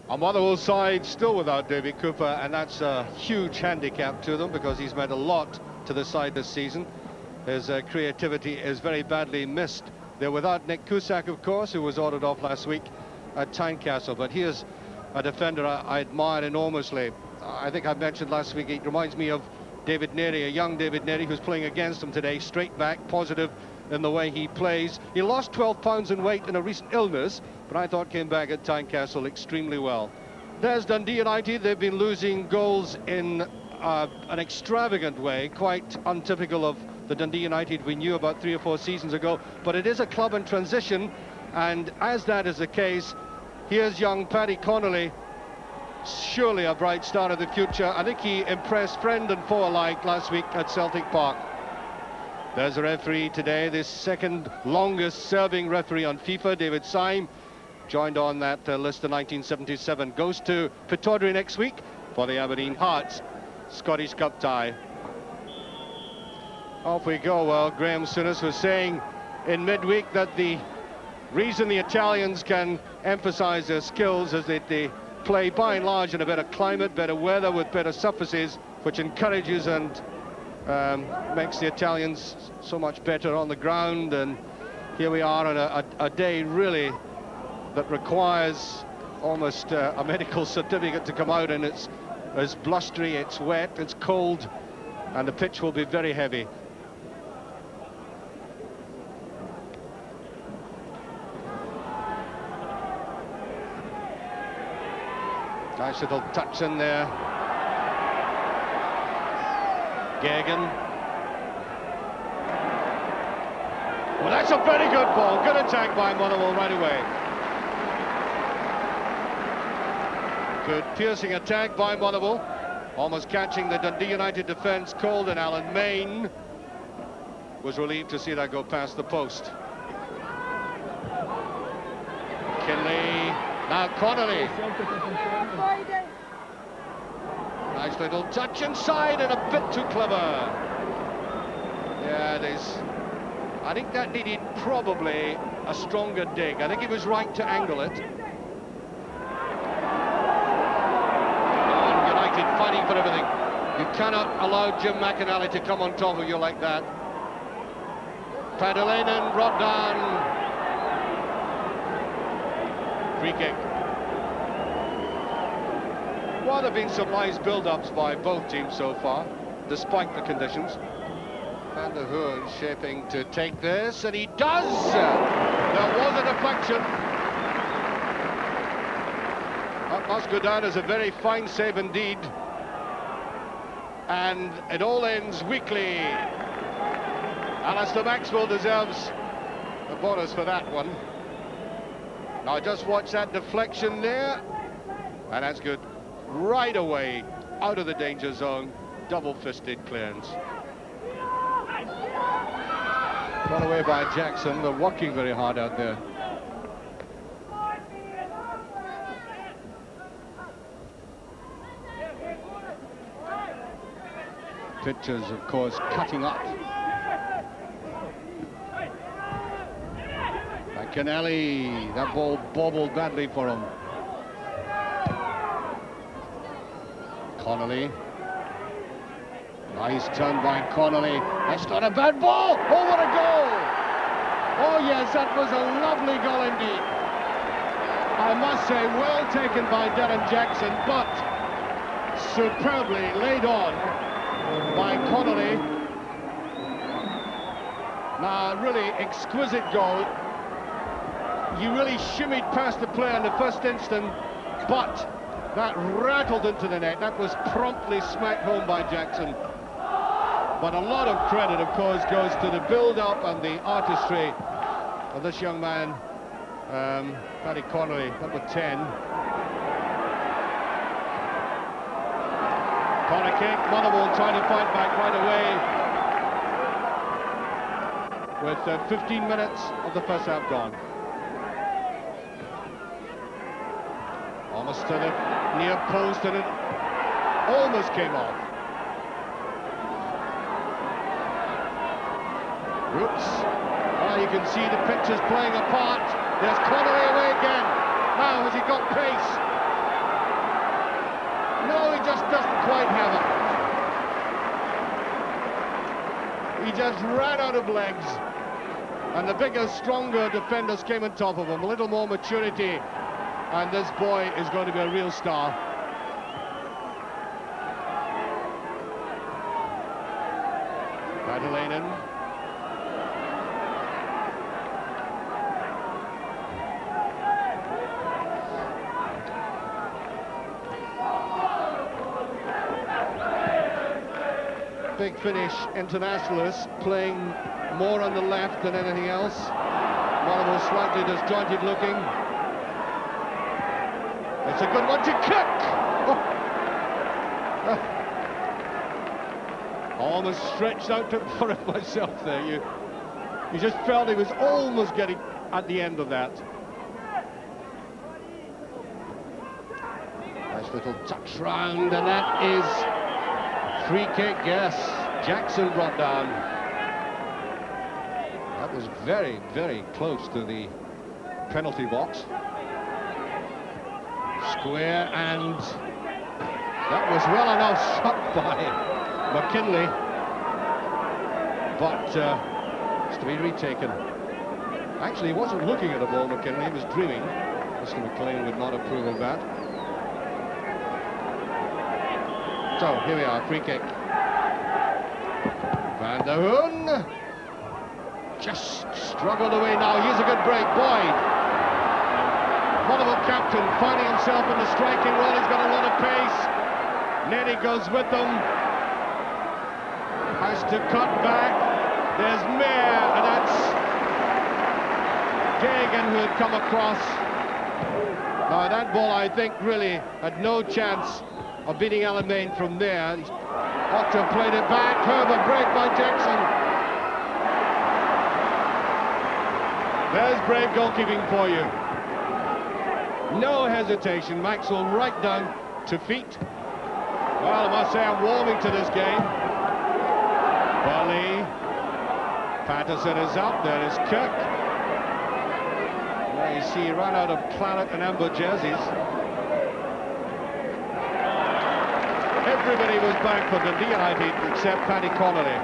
On Motherwell side, still without Davy Cooper, and that's a huge handicap to them because he's meant a lot to the side this season. His creativity is very badly missed. They're without Nick Cusack, of course, who was ordered off last week at Tynecastle, but he is a defender I admire enormously. I think I mentioned last week, he reminds me of David Neary, a young David Neary who's playing against him today, straight back, positive in the way he plays. He lost 12 pounds in weight in a recent illness, but I thought came back at Tynecastle extremely well. There's Dundee United. They've been losing goals in an extravagant way, quite untypical of the Dundee United we knew about 3 or 4 seasons ago, but it is a club in transition, and as that is the case, here's young Paddy Connolly, surely a bright star of the future. I think he impressed friend and foe alike last week at Celtic Park. There's a referee today, the second longest serving referee on FIFA, David Syme, joined on that list in 1977. Goes to Pittodrie next week for the Aberdeen Hearts Scottish Cup tie. Off we go. Well, Graham Souness was saying in midweek that the reason the Italians can emphasize their skills is that they play by and large in a better climate, better weather with better surfaces, which encourages and makes the Italians so much better on the ground. And here we are on a day really that requires almost a medical certificate to come out, and it's blustery, it's wet, it's cold, and the pitch will be very heavy. Nice little touch in there. Gagan. Well, that's a very good ball. Good attack by Motherwell right away. Good piercing attack by Motherwell. Almost catching the Dundee United defence cold, and Alan Main was relieved to see that go past the post. Kinley. Now Connolly. Nice little touch inside and a bit too clever. Yeah, it is. I think that needed probably a stronger dig. I think he was right to angle it. United fighting for everything. You cannot allow Jim McInally to come on top of you like that. Padalainen brought down. Free kick. Well, there have been some nice build-ups by both teams so far, despite the conditions. Van der Hoorn shaping to take this, and he does! There was a deflection. That must go down as a very fine save indeed. And it all ends weakly. Alistair Maxwell deserves a bonus for that one. Now just watch that deflection there, and that's good. Right away, out of the danger zone, double-fisted clearance. Run away by Jackson. They're working very hard out there. Pitchers, of course, cutting up. McInally, that ball bobbled badly for him. Connolly. Nice turn by Connolly. That's not a bad ball. Oh, what a goal! Oh, yes, that was a lovely goal indeed. I must say, well taken by Darren Jackson, but superbly laid on by Connolly. Now, really exquisite goal. He really shimmied past the player in the first instant, but that rattled into the net. That was promptly smacked home by Jackson. But a lot of credit, of course, goes to the build-up and the artistry of this young man, Paddy Connolly, number 10. Corner kick, Motherwell trying to fight back right away with 15 minutes of the first half gone. Almost to the near post, and it almost came off. Oops. Well, you can see the pictures playing a part. There's Connolly away again. Now has he got pace? just doesn't quite have it. He just ran out of legs. And the bigger, stronger defenders came on top of him. A little more maturity. And this boy is going to be a real star. Badalainen. Big Finnish internationalists playing more on the left than anything else. Motherwell slightly disjointed looking. It's a good one to kick! Oh. Almost stretched out for it myself there. You just felt he was almost getting at the end of that. Nice little touch round, and that is free kick, yes. Jackson brought down. That was very, very close to the penalty box. Square, and that was well enough shot by McKinley, but it's to be retaken. Actually, he wasn't looking at the ball, McKinley, he was dreaming. Mr. McLean would not approve of that. So, here we are, free kick. Van der Hoorn just struggled away now. Here's a good break, Boyd. Motherwell captain finding himself in the striking role. He's got a lot of pace. Nenny goes with them. Has to cut back. There's Mayer, and that's Gagan who had come across. Now that ball, I think, really had no chance of beating Alamein from there. He ought to have played it back. Herbert, break by Jackson. There's brave goalkeeping for you. No hesitation. Maxwell right down to feet. Well, I must say I'm warming to this game. Burley. Patterson is up. There is Kirk. There you see he ran out of claret and amber jerseys. Everybody was back for Dundee United except Paddy Connolly.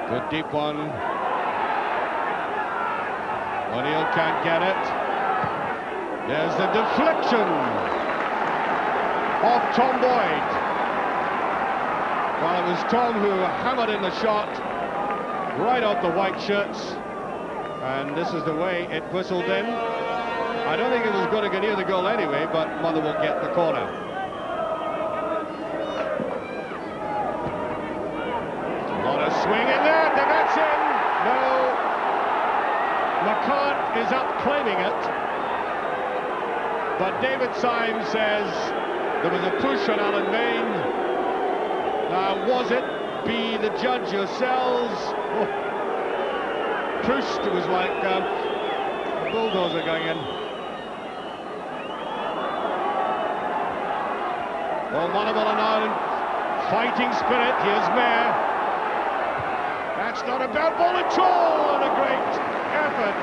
Good deep one. O'Neill can't get it. There's the deflection of Tom Boyd. Well, it was Tom who hammered in the shot right off the white shirts. And this is the way it whistled in. I don't think it was going to get near the goal anyway, but Motherwell will get the corner. A lot of swing in there, the net's in. No. McCart is up claiming it. But David Symes says there was a push on Alamein. Now, was it? Be the judge yourselves. Oh. Pushed, it was like a bulldozer going in. Well, Motherwell are now in fighting spirit. Here's Mayer. That's not a bad ball at all, and a great effort.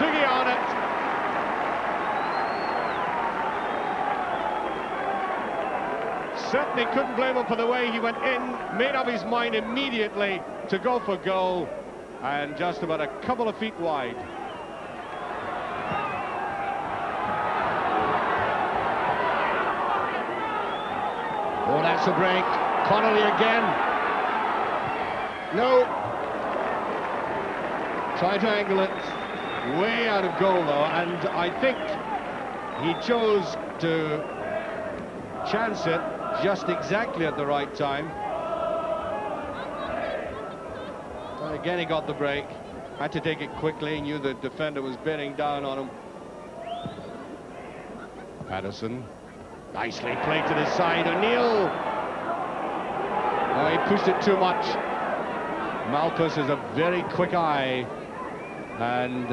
Diggy on it. Certainly couldn't blame him for the way he went in, made up his mind immediately to go for goal, and just about a couple of feet wide. Oh, that's a break. Connolly again. No. Try to angle it. Way out of goal, though, and I think he chose to chance it just exactly at the right time. Well, again, he got the break. Had to take it quickly. He knew the defender was bearing down on him. Patterson. Nicely played to the side. O'Neill. Oh, he pushed it too much. Malpas has a very quick eye. And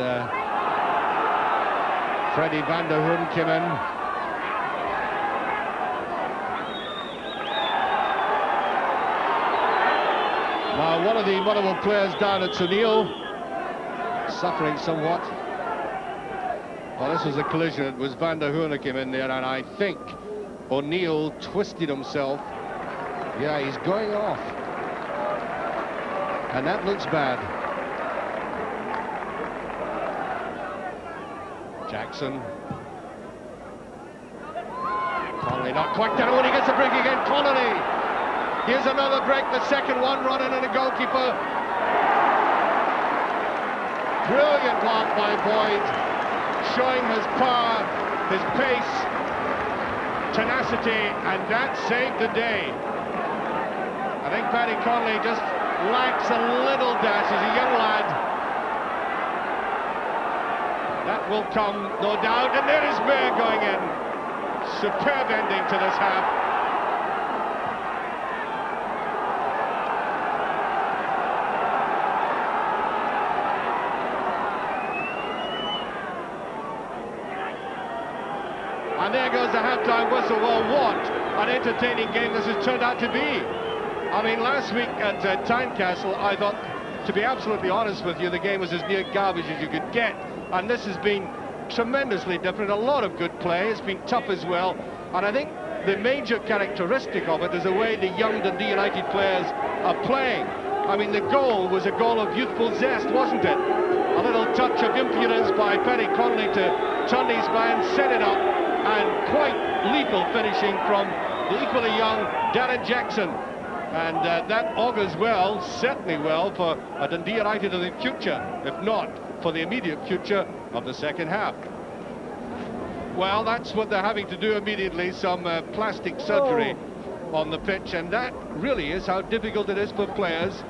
Freddie van der Hoorn came in. Now, one of the Motherwell players down at O'Neill, suffering somewhat. Well, this was a collision. It was Van der Hoorn came in there, and I think O'Neill twisted himself. Yeah, he's going off. And that looks bad. Jackson. Connolly not quite down when he gets a break again. Connolly. Here's another break, the second one, running in a goalkeeper. Brilliant block by Boyd, showing his power, his pace, tenacity, and that saved the day. I think Paddy Connolly just lacks a little dash. He's a young lad. That will come, no doubt, and there is Mayer going in. Superb ending to this half. And there goes the half-time whistle. Well, what an entertaining game this has turned out to be. I mean, last week at Tynecastle, I thought, to be absolutely honest with you, the game was as near garbage as you could get. And this has been tremendously different. A lot of good play. It's been tough as well. And I think the major characteristic of it is the way the young Dundee United players are playing. I mean, the goal was a goal of youthful zest, wasn't it? A little touch of impudence by Paddy Connolly to turn his man, set it up, and quite lethal finishing from the equally young Darren Jackson. And that augurs well, certainly well, for a Dundee United in the future, if not for the immediate future of the second half. Well, that's what they're having to do immediately, some plastic surgery on the pitch, and that really is how difficult it is for players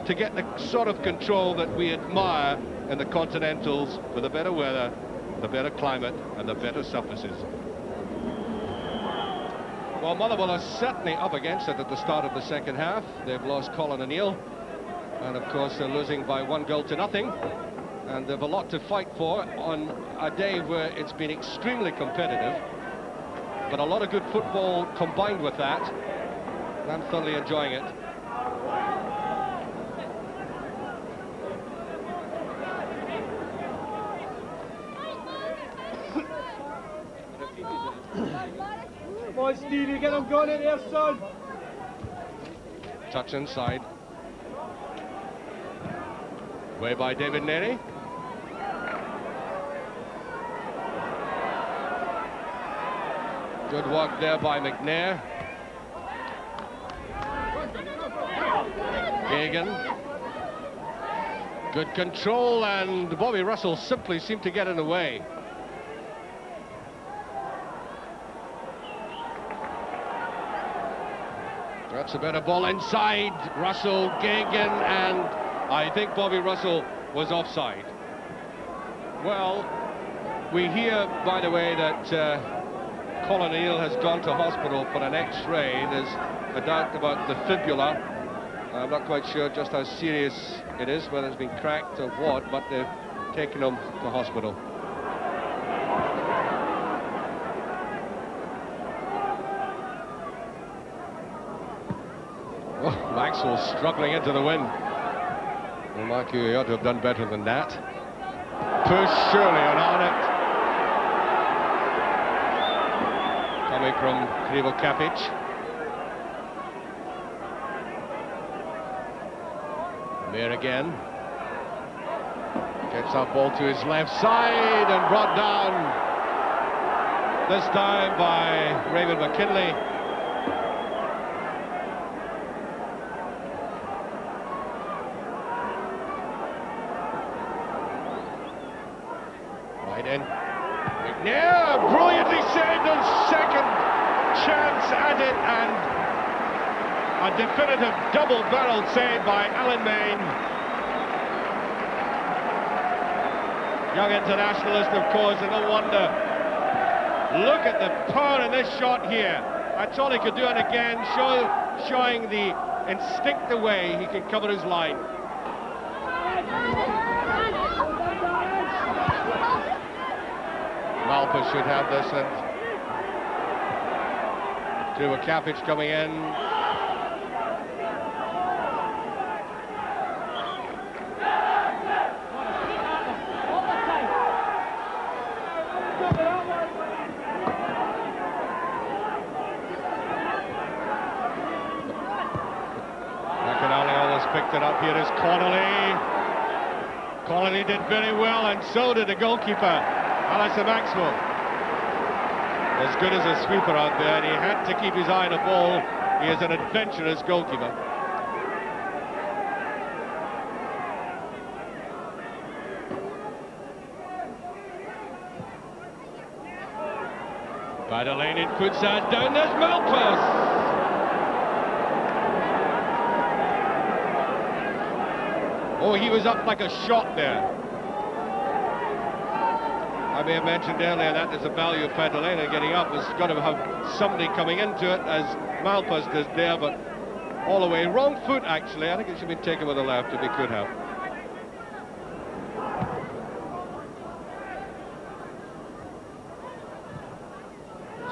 to get the sort of control that we admire in the Continentals, with the better weather, the better climate, and the better surfaces. Well, Motherwell are certainly up against it at the start of the second half. They've lost Colin O'Neill, and of course they're losing by 1-0. And they've a lot to fight for on a day where it's been extremely competitive, but a lot of good football combined with that. I'm thoroughly enjoying it. Come on, Stevie, get him going in there, son. Touch inside. Way by David Neri. Good work there by McNair. Gagan. Good control, and Bobby Russell simply seemed to get in the way. That's a better ball inside. Russell, Gagan, and I think Bobby Russell was offside. Well, we hear, by the way, that Colin O'Neill has gone to hospital for an X-ray. There's a doubt about the fibula. I'm not quite sure just how serious it is, whether it's been cracked or what, but they've taken him to hospital. Oh, Maxwell struggling into the wind. Well, Mark, you ought to have done better than that. Push surely on it. Coming from Krivo Kapic. There again. Gets that ball to his left side and brought down. This time by Raymond McKinley. Right in. McNair brilliantly saved on second chance at it, and a definitive double-barreled save by Alan Main. Young internationalist, of course, and no wonder. Look at the power in this shot here. That's all he could do, and again, showing the instinctive way he can cover his line. Malpa should have this, and Krivo Kapic coming in. picked it up. Here is Connolly. Connolly did very well, and so did the goalkeeper, Alistair Maxwell. As good as a sweeper out there, and he had to keep his eye on the ball. He is an adventurous goalkeeper. By the lane, it puts that down. There's Malpas. Oh, he was up like a shot there. I may have mentioned earlier that is the value of Padalena getting up. Has got to have somebody coming into it, as Malpas does there, but all the way. Wrong foot, actually. I think it should be taken with the left if he could have.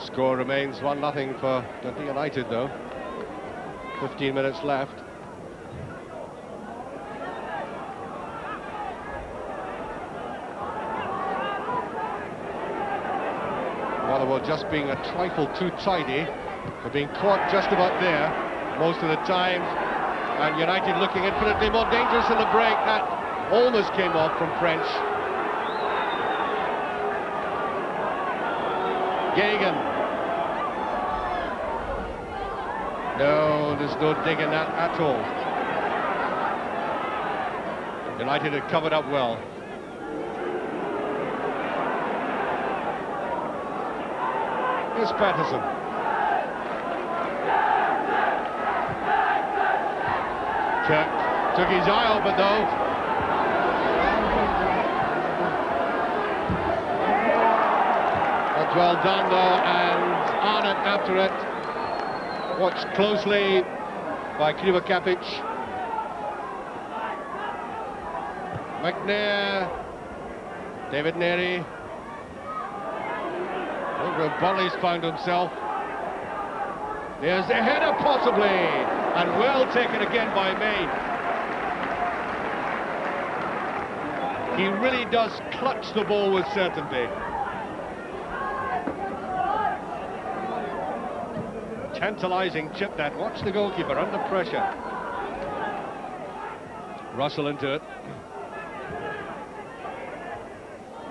Score remains 1-0 for Dundee United, though. 15 minutes left. Motherwell just being a trifle too tidy, for being caught just about there most of the time, and United looking infinitely more dangerous in the break. That almost came off from French. Gagan. No, there's no dig in that at all. United had covered up well. Here's Patterson. Took his eye open though. That's well done though, and Arnott after it. Watched closely by Krivokapic. McNair. David Neri. Where Bolly's found himself. There's a header possibly, and well taken again by Maine. He really does clutch the ball with certainty. Tantalising chip that. Watch the goalkeeper under pressure. Russell into it.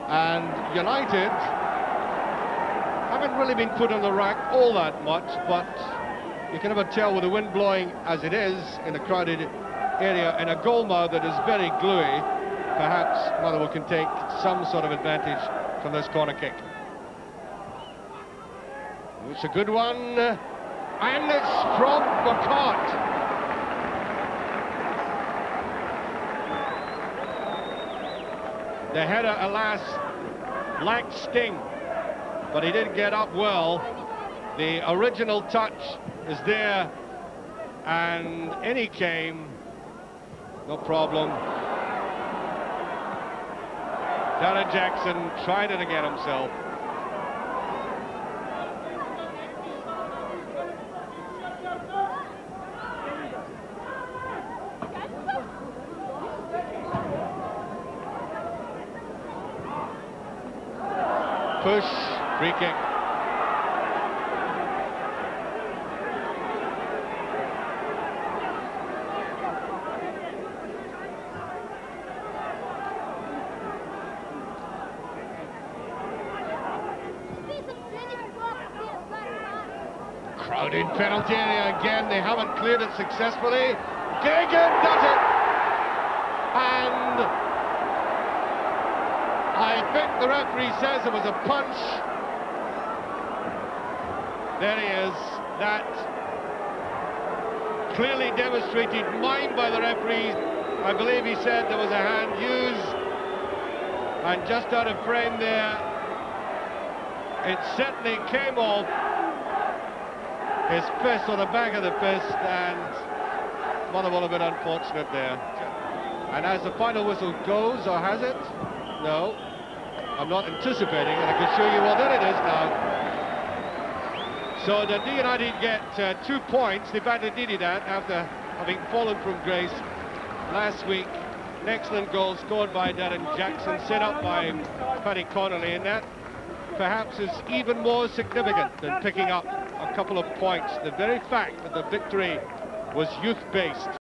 And United haven't really been put on the rack all that much, but you can never tell with the wind blowing as it is in a crowded area in a goalmouth that is very gluey. Perhaps Motherwell can take some sort of advantage from this corner kick. It's a good one, and it's from McCart. The header, alas, lacked sting, but he did get up well. The original touch is there, and in he came, no problem. Darren Jackson tried it again himself. Push, free kick. Crowded penalty area again. They haven't cleared it successfully. Gagan does it, and I think the referee says it was a punch. There he is. That clearly demonstrated mind by the referee. I believe he said there was a hand used, and just out of frame there, it certainly came off his fist, or the back of the fist, and Motherwell a bit unfortunate there. And as the final whistle goes, or has it? No, I'm not anticipating, and I can show you what it is now. So Dundee United get 2 points. They badly needed that after having fallen from grace last week. An excellent goal scored by Darren Jackson, set up by Paddy Connolly, and that perhaps is even more significant than picking up a couple of points. The very fact that the victory was youth-based.